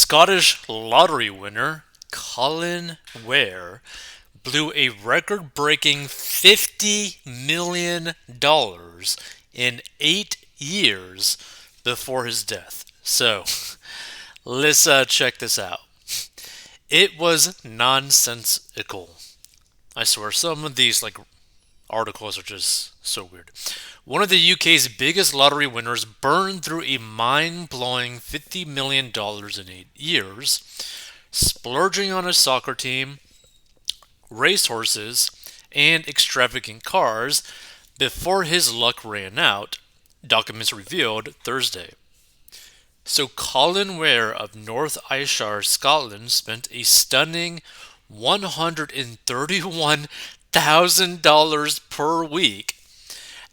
Scottish lottery winner Colin Ware blew a record breaking $50 million in 8 years before his death. So, let's check this out. It was nonsensical. I swear, some of these articles are just so weird. One of the UK's biggest lottery winners burned through a mind-blowing $50 million in 8 years, splurging on a soccer team, racehorses, and extravagant cars before his luck ran out, documents revealed Thursday. So Colin Ware of North Ayrshire, Scotland, spent a stunning $131,000 per week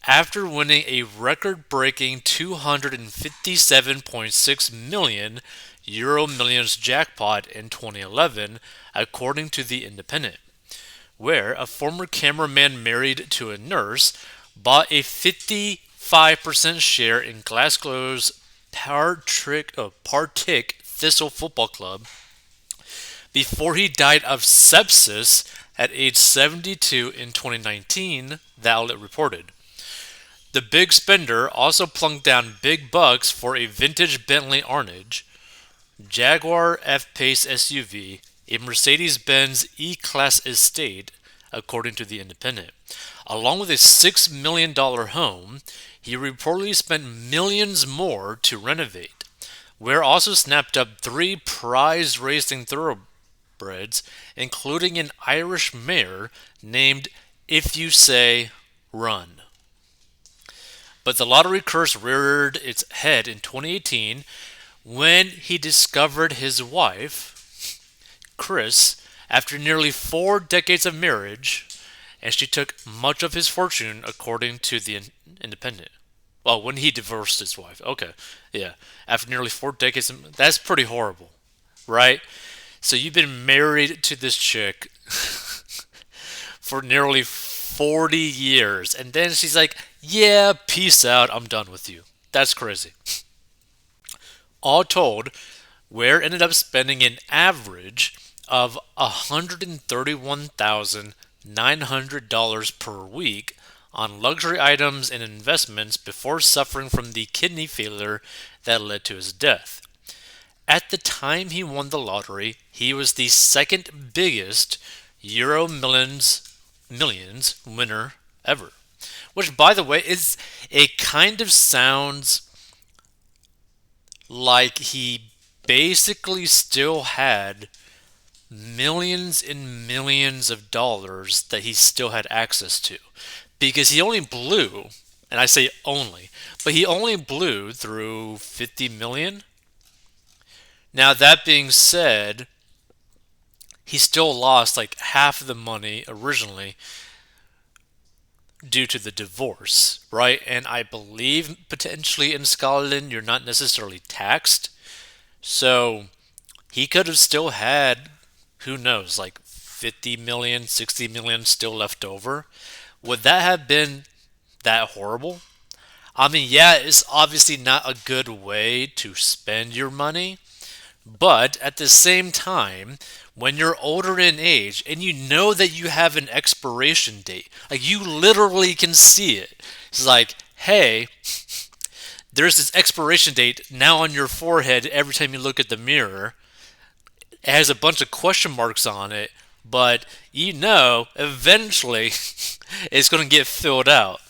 after winning a record-breaking 257.6 million Euro Millions jackpot in 2011, according to The Independent, where a former cameraman married to a nurse bought a 55% share in Glasgow's Partick Thistle Football Club before he died of sepsis at age 72 in 2019, the outlet reported. The big spender also plunked down big bucks for a vintage Bentley Arnage, Jaguar F-Pace SUV, a Mercedes-Benz E-Class estate, according to The Independent. Along with a $6 million home, he reportedly spent millions more to renovate. Ware also snapped up 3 prize racing thoroughbreds, including an Irish mare named If You Say Run. But the lottery curse reared its head in 2018 when he discovered his wife, Chris, after nearly 4 decades of marriage, and she took much of his fortune, according to The Independent. Well, when he divorced his wife. Okay, yeah. After nearly 4 decades, that's pretty horrible, right? So you've been married to this chick for nearly 40 years, and then she's like, yeah, peace out, I'm done with you. That's crazy. All told, Ware ended up spending an average of $131,900 per week on luxury items and investments before suffering from the kidney failure that led to his death. At the time he won the lottery, he was the second biggest Euro Millions winner ever. Which, by the way, is it kind of sounds like he basically still had millions and millions of dollars that he still had access to. Because he only blew, and I say only, but he only blew through 50 million. Now, that being said, he still lost like half of the money originally due to the divorce, right? And I believe potentially in Scotland you're not necessarily taxed. So he could have still had, who knows, like 50 million, 60 million still left over. Would that have been that horrible? I mean, yeah, it's obviously not a good way to spend your money, but at the same time, when you're older in age and you know that you have an expiration date, like you literally can see it. It's like, hey, there's this expiration date now on your forehead every time you look at the mirror. It has a bunch of question marks on it, but you know eventually it's going to get filled out.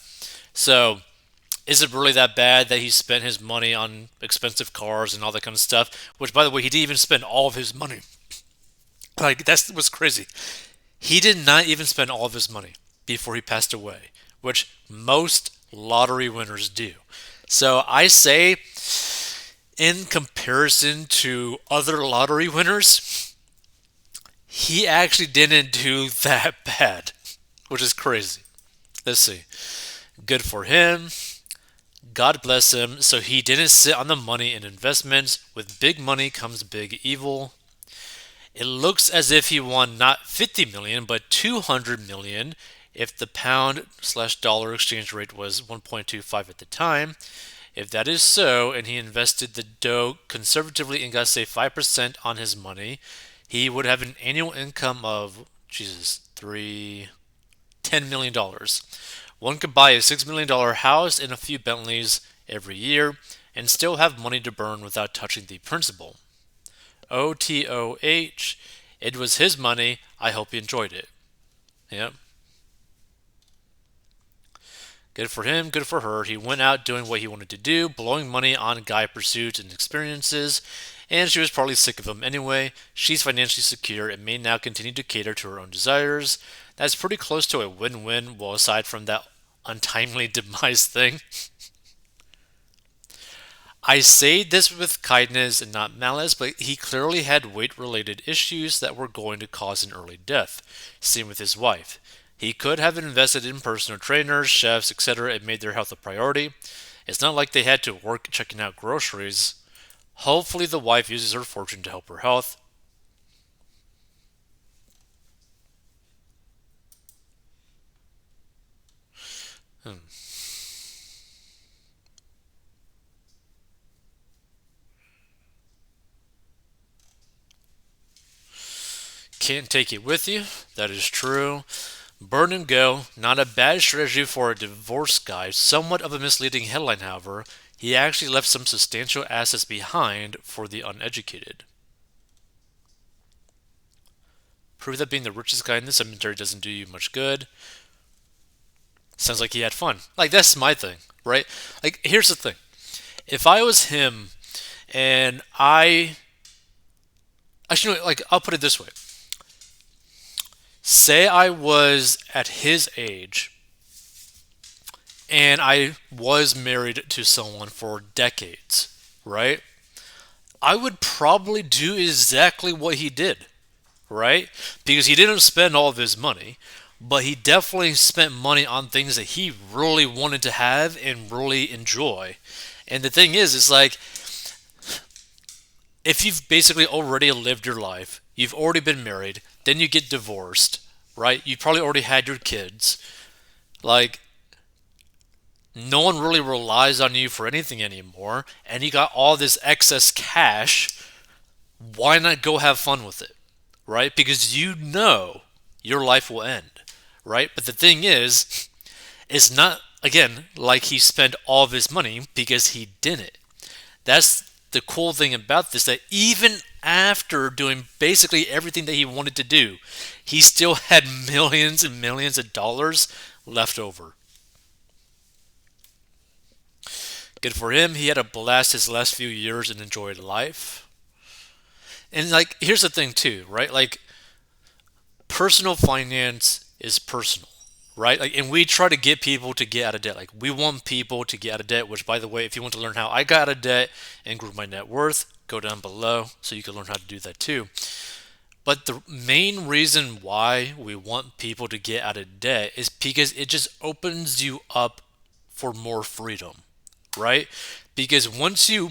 So, is it really that bad that he spent his money on expensive cars and all that kind of stuff? Which, by the way, he didn't even spend all of his money. Like, that's what's crazy. He did not even spend all of his money before he passed away, which most lottery winners do. So I say, in comparison to other lottery winners, he actually didn't do that bad, which is crazy. Let's see. Good for him. God bless him. So he didn't sit on the money in investments. With big money comes big evil. It looks as if he won not 50 million but 200 million if the pound/dollar exchange rate was 1.25 at the time. If that is so, and he invested the dough conservatively and got say 5% on his money, he would have an annual income of Jesus, $10 million. One could buy a $6 million house and a few Bentleys every year and still have money to burn without touching the principal. OTOH. It was his money. I hope he enjoyed it. Yep. Good for him, good for her. He went out doing what he wanted to do, blowing money on guy pursuits and experiences, and she was probably sick of him anyway. She's financially secure and may now continue to cater to her own desires. That's pretty close to a win win, well, aside from that untimely demise thing. I say this with kindness and not malice, but he clearly had weight related issues that were going to cause an early death. Same with his wife. He could have invested in personal trainers, chefs, etc., and made their health a priority. It's not like they had to work checking out groceries. Hopefully, the wife uses her fortune to help her health. Hmm. Can't take it with you. That is true. Burn and go. Not a bad strategy for a divorce guy. Somewhat of a misleading headline, however. He actually left some substantial assets behind for the uneducated. Prove that being the richest guy in the cemetery doesn't do you much good. Sounds like he had fun. Like, that's my thing, right? Like, here's the thing. If I was him and I. Actually, like, I'll put it this way. Say I was at his age and I was married to someone for decades, right? I would probably do exactly what he did, right? Because he didn't spend all of his money, but he definitely spent money on things that he really wanted to have and really enjoy. And the thing is like, if you've basically already lived your life, you've already been married, then you get divorced, right? You probably already had your kids. Like, no one really relies on you for anything anymore, and you got all this excess cash. Why not go have fun with it, right? Because you know your life will end, right? But the thing is, it's not, again, like he spent all of his money because he didn't. That's the cool thing about this, that even after doing basically everything that he wanted to do, he still had millions and millions of dollars left over. Good for him. He had a blast his last few years and enjoyed life. And like, here's the thing too, right? Like, personal finance is personal, right? Like, and we try to get people to get out of debt. Like, we want people to get out of debt. Which, by the way, if you want to learn how I got out of debt and grew my net worth, go down below so you can learn how to do that too. But the main reason why we want people to get out of debt is because it just opens you up for more freedom, right? Because once you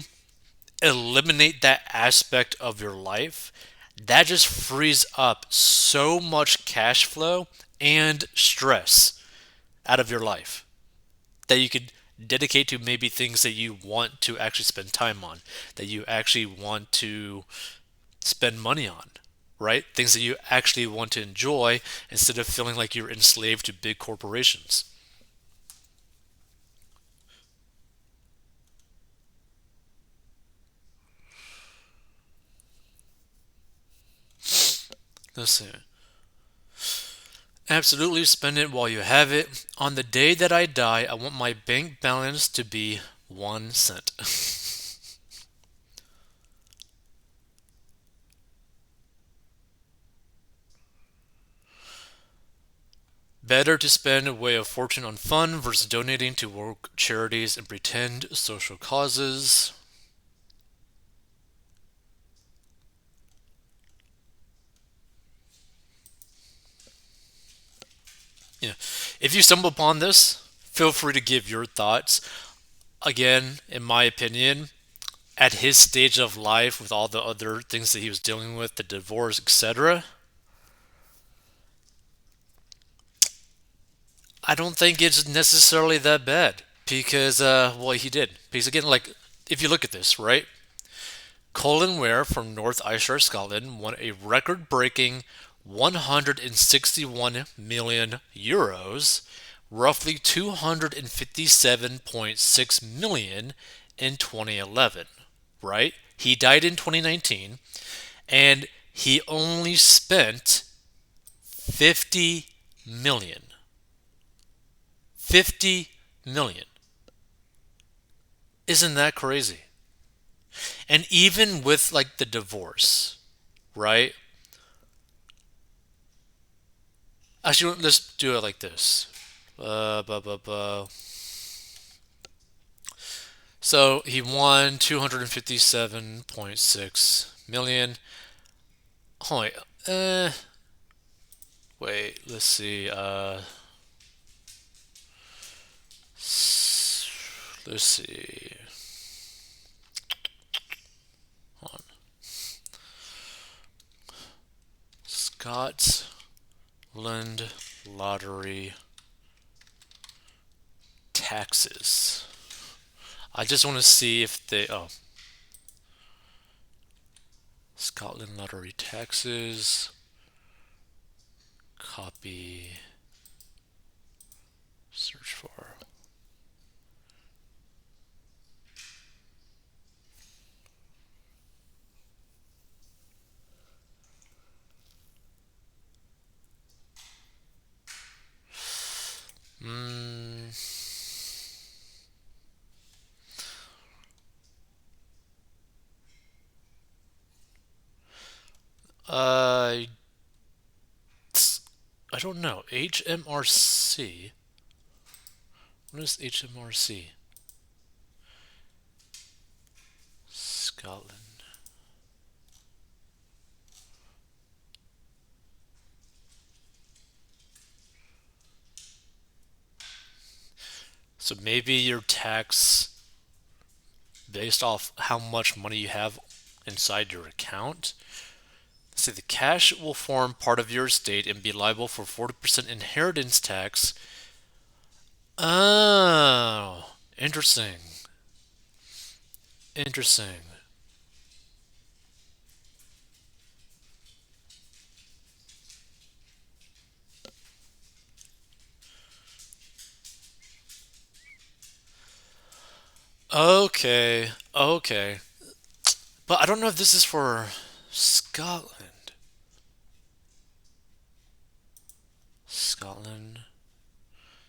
eliminate that aspect of your life, that just frees up so much cash flow and stress out of your life that you could dedicate to maybe things that you want to actually spend time on, that you actually want to spend money on, right? Things that you actually want to enjoy instead of feeling like you're enslaved to big corporations. Let's see. Absolutely spend it while you have it. On the day that I die, I want my bank balance to be 1 cent. Better to spend away a fortune on fun versus donating to work charities and pretend social causes. Yeah. If you stumble upon this, feel free to give your thoughts. Again, in my opinion, at his stage of life with all the other things that he was dealing with, the divorce, etc., I don't think it's necessarily that bad. Because well, he did. Because again, like if you look at this, right? Colin Ware from North Ayrshire, Scotland, won a record-breaking 161 million euros, roughly 257.6 million in 2011, right? He died in 2019 and he only spent 50 million. 50 million. Isn't that crazy? And even with like the divorce, right? Actually, let's do it like this. Uh, bu- bu- bu. So he won 257.6 million. Oh, wait. Wait, let's see. Let's see. Hold on. Scotland Lottery taxes. I just want to see if they. Oh, Scotland Lottery taxes. Copy. Search for. Mm, uh, I don't know. HMRC. What is HMRC? Scotland. So maybe your tax based off how much money you have inside your account. See, the cash will form part of your estate and be liable for 40% inheritance tax. Oh, interesting. Interesting. Okay, okay. But I don't know if this is for Scotland. Scotland.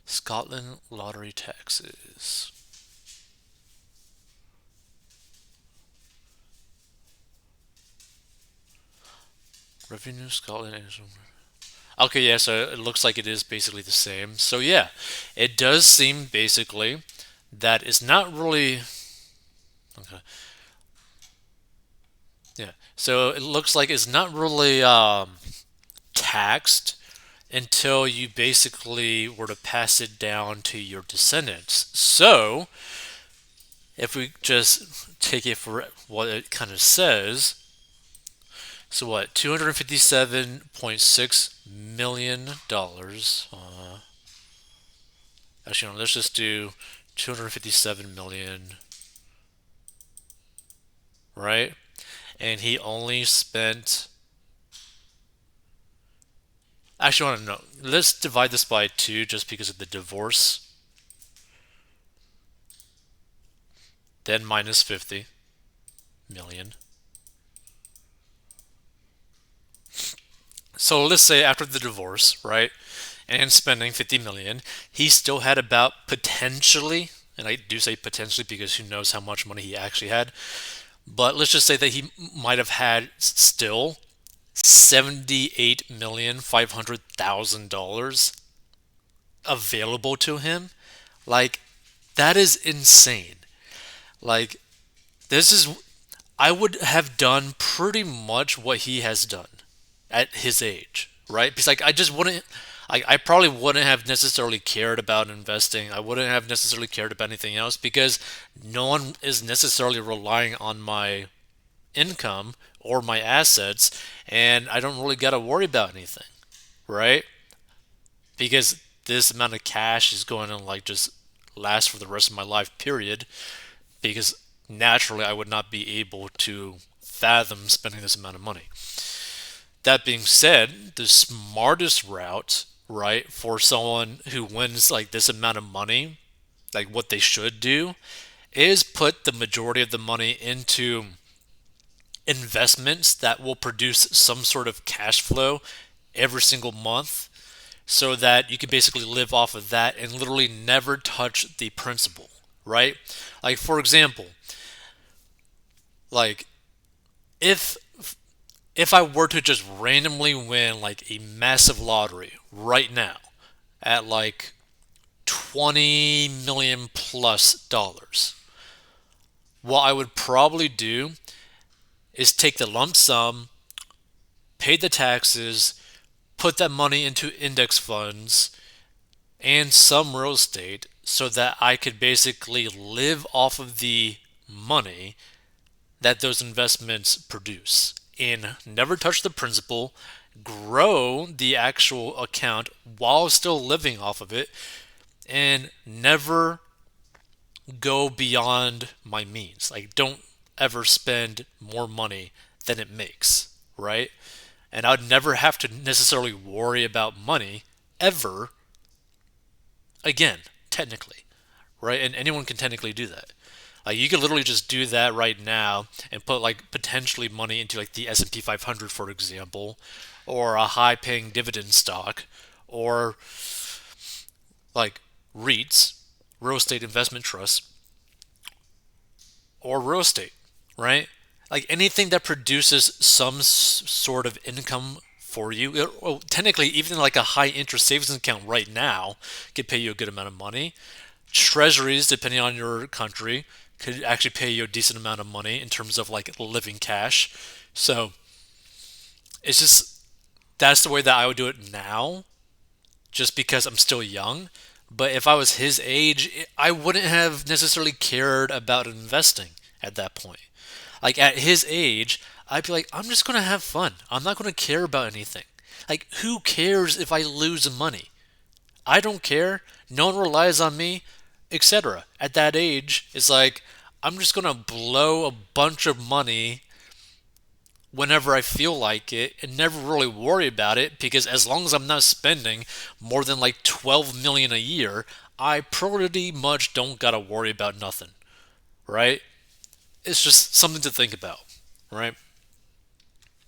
Scotland lottery taxes. Revenue Scotland. Okay, yeah, so it looks like it is basically the same. So yeah, it does seem basically that it's not really okay. Yeah, so it looks like it's not really taxed until you basically were to pass it down to your descendants. So if we just take it for what it kind of says, so what, $257.6 million. Actually, no, let's just do 257 million, right? And he only spent. Actually, I want to know. Let's divide this by two, just because of the divorce. Then minus 50 million. So let's say after the divorce, right, and spending 50 million, he still had about potentially, and I do say potentially because who knows how much money he actually had, but let's just say that he might have had still $78,500,000 available to him. Like, that is insane. Like, this is, I would have done pretty much what he has done at his age, right? Because, like, I just wouldn't, I probably wouldn't have necessarily cared about investing. I wouldn't have necessarily cared about anything else because no one is necessarily relying on my income or my assets, and I don't really got to worry about anything, right? Because this amount of cash is going to like just last for the rest of my life, period, because naturally I would not be able to fathom spending this amount of money. That being said, the smartest route, right, for someone who wins like this amount of money, like what they should do, is put the majority of the money into investments that will produce some sort of cash flow every single month so that you can basically live off of that and literally never touch the principal, right? Like for example, like if if I were to just randomly win like a massive lottery right now at like 20 million plus dollars, what I would probably do is take the lump sum, pay the taxes, put that money into index funds and some real estate so that I could basically live off of the money that those investments produce and never touch the principal, grow the actual account while still living off of it, and never go beyond my means. Like, don't ever spend more money than it makes, right? And I'd never have to necessarily worry about money ever again, technically, right? And anyone can technically do that. Like you could literally just do that right now and put like potentially money into like the S&P 500, for example, or a high-paying dividend stock, or like REITs, real estate investment trusts, or real estate, right? Like anything that produces some sort of income for you. Well, technically, even like a high interest savings account right now could pay you a good amount of money. Treasuries, depending on your country, could actually pay you a decent amount of money in terms of like living cash. So it's just that's the way that I would do it now, just because I'm still young. But if I was his age, I wouldn't have necessarily cared about investing at that point. Like at his age, I'd be like, I'm just gonna have fun. I'm not gonna care about anything. Like, who cares if I lose money? I don't care. No one relies on me, etc. At that age, it's like I'm just gonna blow a bunch of money whenever I feel like it and never really worry about it because as long as I'm not spending more than like 12 million a year, I pretty much don't gotta worry about nothing, right? It's just something to think about, right?